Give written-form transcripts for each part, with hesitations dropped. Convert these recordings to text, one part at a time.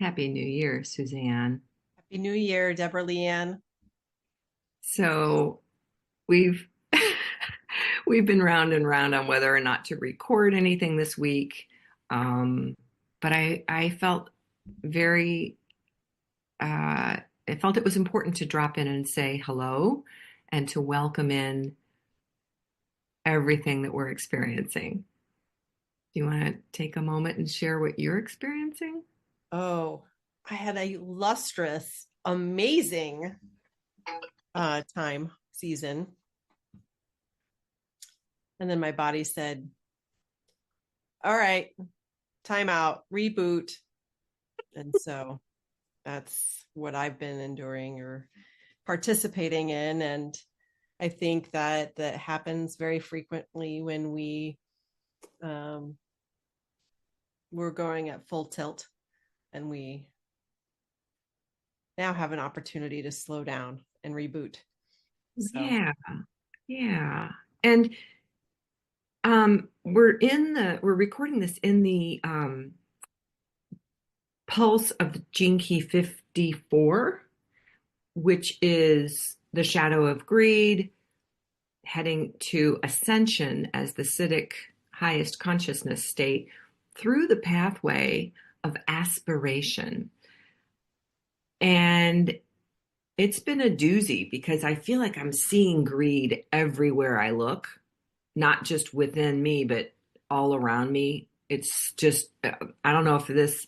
Happy New Year, Suzanne. Happy New Year, Deborah, LeeAnn. So we've we've been round and round on whether or not to record anything this week. Um, but I felt very I felt it was important to drop in and say hello and to welcome in everything that we're experiencing. Do you want to take a moment and share what you're experiencing? Oh, I had a lustrous, amazing time season. And then my body said, all right, time out, reboot. And so that's what I've been enduring or participating in. And I think that happens very frequently when um, we're going at full tilt and we now have an opportunity to slow down and reboot. So, Yeah, yeah. And we're recording this in the pulse of the gene key 54, which is the shadow of greed, heading to ascension as the Siddhic highest consciousness state through the pathway of aspiration. And it's been a doozy because I feel like I'm seeing greed everywhere I look, not just within me, but all around me. It's just, I don't know if this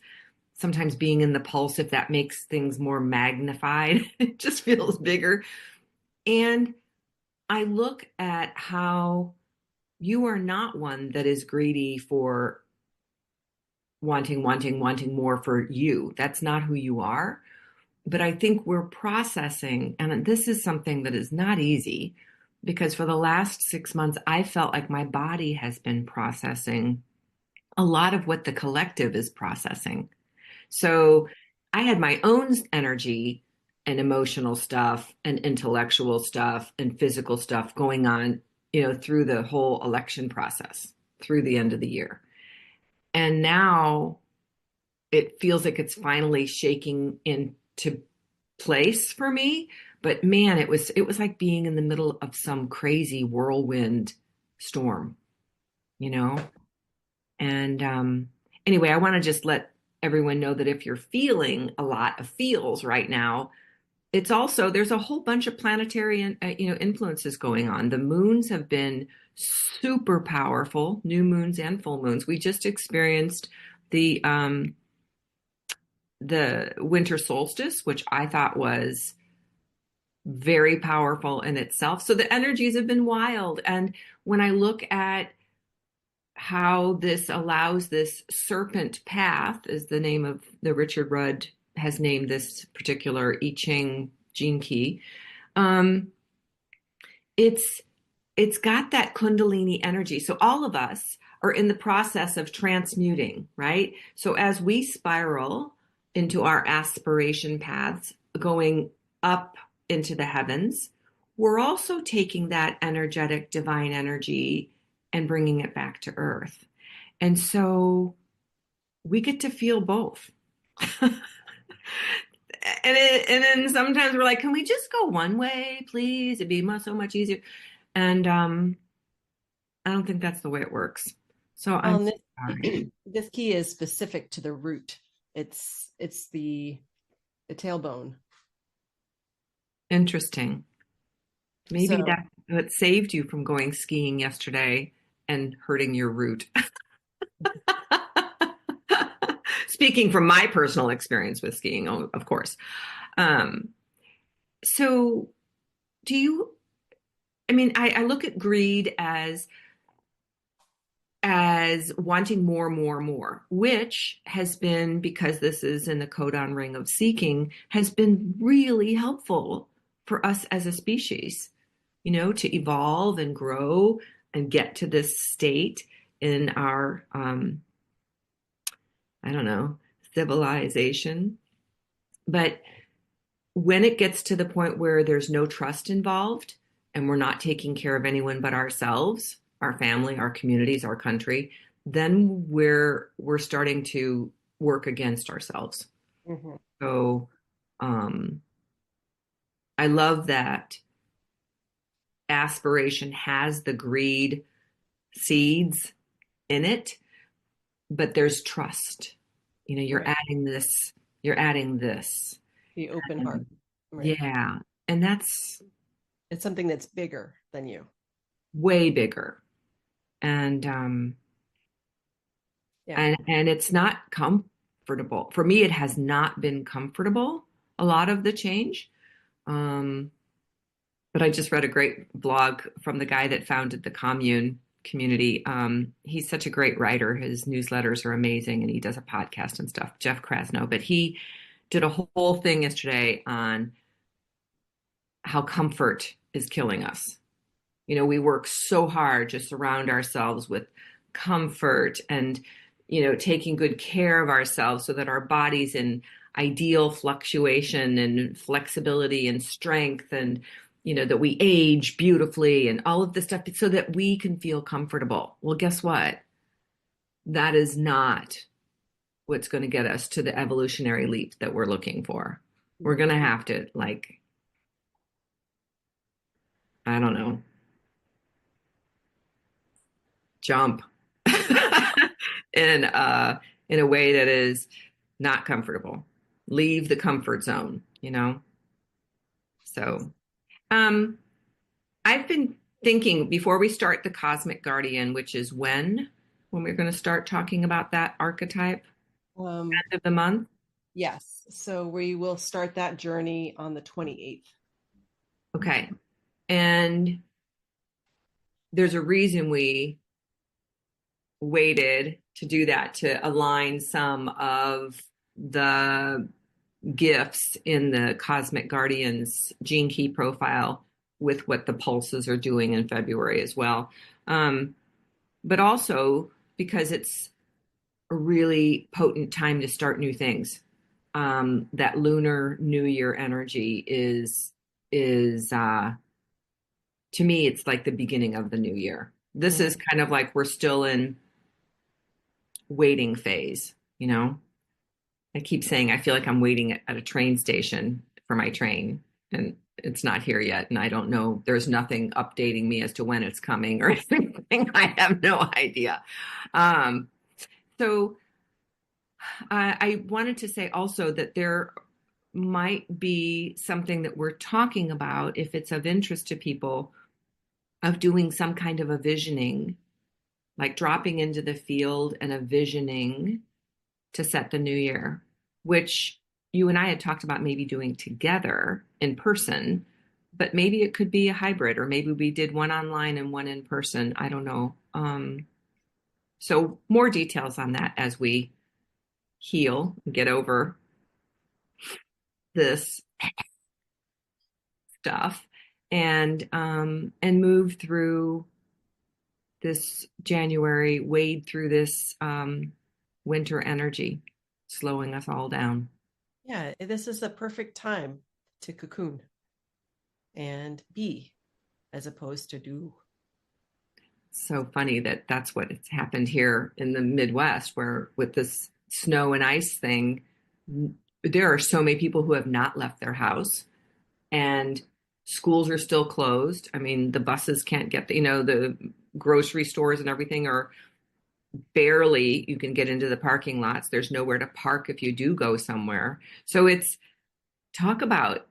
sometimes being in the pulse, if that makes things more magnified, it just feels bigger. And I look at how you are not one that is greedy for wanting more for you. That's not who you are. But I think we're processing, and this is something that is not easy because for the last 6 months, I felt like my body has been processing a lot of what the collective is processing. So I had my own energy and emotional stuff and intellectual stuff and physical stuff going on, through the whole election process, through the end of the year. And now it feels like it's finally shaking into place for me. But man, it was like being in the middle of some crazy whirlwind storm, you know? And anyway, I want to just let everyone know that if you're feeling a lot of feels right now, it's also there's a whole bunch of planetary influences going on. The moons have been super powerful, new moons and full moons. We just experienced the um, the winter solstice, which I thought was very powerful in itself. So the energies have been wild, and when I look at how this allows this serpent path is the name of the Richard Rudd has named this particular I Ching gene key. Um, it's it's got that Kundalini energy. So all of us are in the process of transmuting, right? So as we spiral into our aspiration paths, going up into the heavens, we're also taking that energetic divine energy and bringing it back to earth. And so we get to feel both. And then sometimes we're like, can we just go one way, please? It'd be so much easier. And I don't think that's the way it works. So well, I'm and sorry. this, this key is specific to the root. It's the tailbone. Interesting. Maybe So, that what saved you from going skiing yesterday and hurting your root. Speaking from my personal experience with skiing, of course. Um, so do you, I mean, I look at greed as wanting more, which has been, because this is in the codon ring of seeking, has been really helpful for us as a species, to evolve and grow and get to this state in our, I don't know, civilization. But when it gets to the point where there's no trust involved and we're not taking care of anyone but ourselves, our family, our communities, our country, then we're starting to work against ourselves. Mhm. So um, I love that aspiration has the greed seeds in it, but there's trust. You know, Right. you're adding this. The open heart. And Right. yeah, and that's It's something that's bigger than you. way bigger. And Yeah. and it's not comfortable. For me, it has not been comfortable, a lot of the change. Um, but I just read a great blog from the guy that founded the commune community. He's such a great writer. His newsletters are amazing, and he does a podcast and stuff, Jeff Krasno. But he did a whole thing yesterday on how comfort is killing us. You know, we work so hard to surround ourselves with comfort and, you know, taking good care of ourselves so that our body's in ideal fluctuation and flexibility and strength and, you know, that we age beautifully and all of this stuff so that we can feel comfortable. Well, guess what? That is not what's going to get us to the evolutionary leap that we're looking for. We're Mhm. going to have to, like, I don't know, jump in in a way that is not comfortable. Leave the comfort zone, you know? So, um, I've been thinking before we start the Cosmic Guardian, which is when we're going to start talking about that archetype, Um, end of the month. yes. So we will start that journey on the 28th. Okay. And there's a reason we waited to do that to align some of the gifts in the Cosmic Guardians gene key profile with what the pulses are doing in February as well. Um, but also because it's a really potent time to start new things. That lunar new year energy is to me it's like the beginning of the new year. This is Mhm. kind of like we're still in waiting phase, you know? I keep saying I feel like I'm waiting at a train station for my train and it's not here yet. And I don't know, there's nothing updating me as to when it's coming or anything. I have no idea. Um, so I wanted to say also that there might be something that we're talking about, if it's of interest to people, of doing some kind of a visioning, like dropping into the field and a visioning to set the new year, which you and I had talked about maybe doing together in person, but maybe it could be a hybrid, or maybe we did one online and one in person. I don't know. So more details on that as we heal and get over this stuff and move through this January, wade through this winter energy, slowing us all down. Yeah, this is the perfect time to cocoon and be as opposed to do. So funny that that's what has happened here in the Midwest, where with this snow and ice thing, there are so many people who have not left their house, and schools are still closed. I mean, the buses can't get, the grocery stores and everything are barely, you can get into the parking lots. There's nowhere to park if you do go somewhere. So it's talk about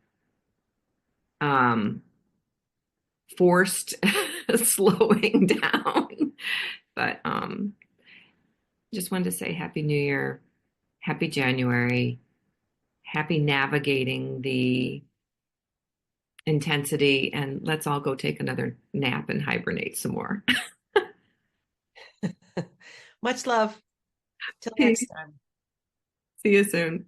um, forced slowing down. But just wanted to say Happy New Year, Happy January, happy navigating the intensity, and let's all go take another nap and hibernate some more. Much love. Till See next time. you soon.